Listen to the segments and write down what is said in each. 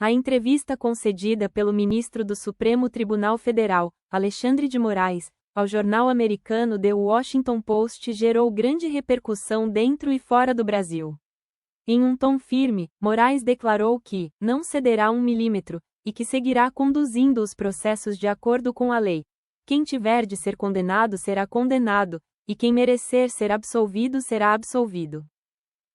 A entrevista concedida pelo ministro do Supremo Tribunal Federal, Alexandre de Moraes, ao jornal americano The Washington Post gerou grande repercussão dentro e fora do Brasil. Em um tom firme, Moraes declarou que não cederá 1 milímetro e que seguirá conduzindo os processos de acordo com a lei. Quem tiver de ser condenado será condenado, e quem merecer ser absolvido será absolvido.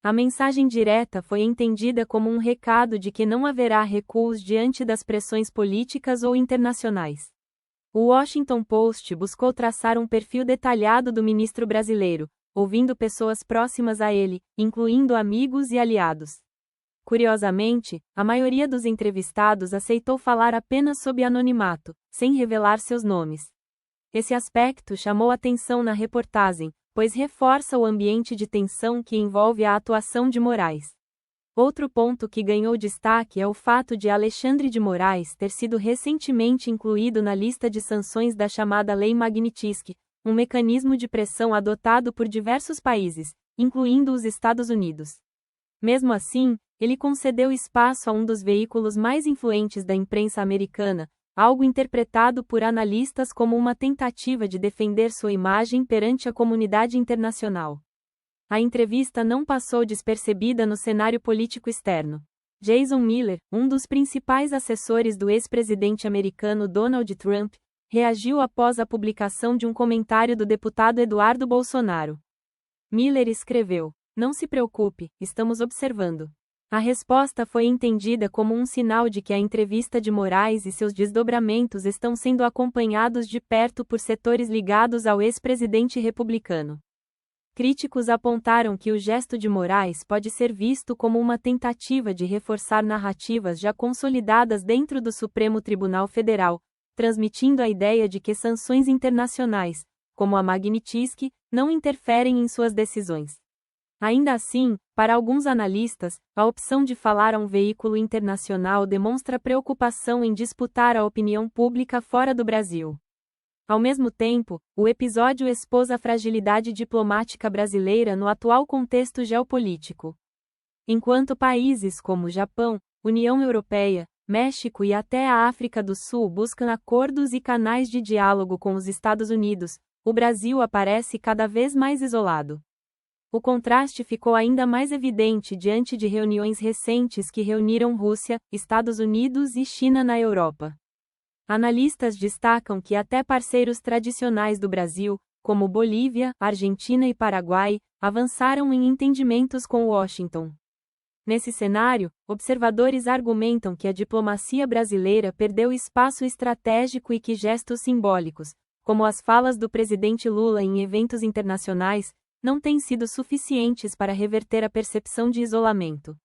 A mensagem direta foi entendida como um recado de que não haverá recuos diante das pressões políticas ou internacionais. O Washington Post buscou traçar um perfil detalhado do ministro brasileiro, ouvindo pessoas próximas a ele, incluindo amigos e aliados. Curiosamente, a maioria dos entrevistados aceitou falar apenas sob anonimato, sem revelar seus nomes. Esse aspecto chamou atenção na reportagem, pois reforça o ambiente de tensão que envolve a atuação de Moraes. Outro ponto que ganhou destaque é o fato de Alexandre de Moraes ter sido recentemente incluído na lista de sanções da chamada Lei Magnitsky, um mecanismo de pressão adotado por diversos países, incluindo os Estados Unidos. Mesmo assim, ele concedeu espaço a um dos veículos mais influentes da imprensa americana, algo interpretado por analistas como uma tentativa de defender sua imagem perante a comunidade internacional. A entrevista não passou despercebida no cenário político externo. Jason Miller, um dos principais assessores do ex-presidente americano Donald Trump, reagiu após a publicação de um comentário do deputado Eduardo Bolsonaro. Miller escreveu: "Não se preocupe, estamos observando." A resposta foi entendida como um sinal de que a entrevista de Moraes e seus desdobramentos estão sendo acompanhados de perto por setores ligados ao ex-presidente republicano. Críticos apontaram que o gesto de Moraes pode ser visto como uma tentativa de reforçar narrativas já consolidadas dentro do Supremo Tribunal Federal, transmitindo a ideia de que sanções internacionais, como a Magnitsky, não interferem em suas decisões. Ainda assim, para alguns analistas, a opção de falar a um veículo internacional demonstra preocupação em disputar a opinião pública fora do Brasil. Ao mesmo tempo, o episódio expôs a fragilidade diplomática brasileira no atual contexto geopolítico. Enquanto países como Japão, União Europeia, México e até a África do Sul buscam acordos e canais de diálogo com os Estados Unidos, o Brasil aparece cada vez mais isolado. O contraste ficou ainda mais evidente diante de reuniões recentes que reuniram Rússia, Estados Unidos e China na Europa. Analistas destacam que até parceiros tradicionais do Brasil, como Bolívia, Argentina e Paraguai, avançaram em entendimentos com Washington. Nesse cenário, observadores argumentam que a diplomacia brasileira perdeu espaço estratégico e que gestos simbólicos, como as falas do presidente Lula em eventos internacionais, não têm sido suficientes para reverter a percepção de isolamento.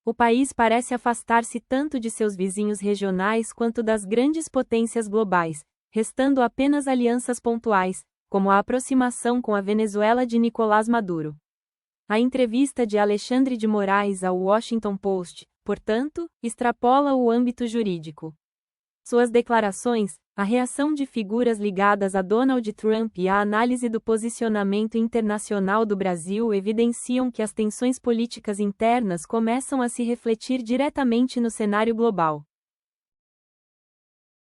O país parece afastar-se tanto de seus vizinhos regionais quanto das grandes potências globais, restando apenas alianças pontuais, como a aproximação com a Venezuela de Nicolás Maduro. A entrevista de Alexandre de Moraes ao Washington Post, portanto, extrapola o âmbito jurídico. Suas declarações, a reação de figuras ligadas a Donald Trump e a análise do posicionamento internacional do Brasil evidenciam que as tensões políticas internas começam a se refletir diretamente no cenário global.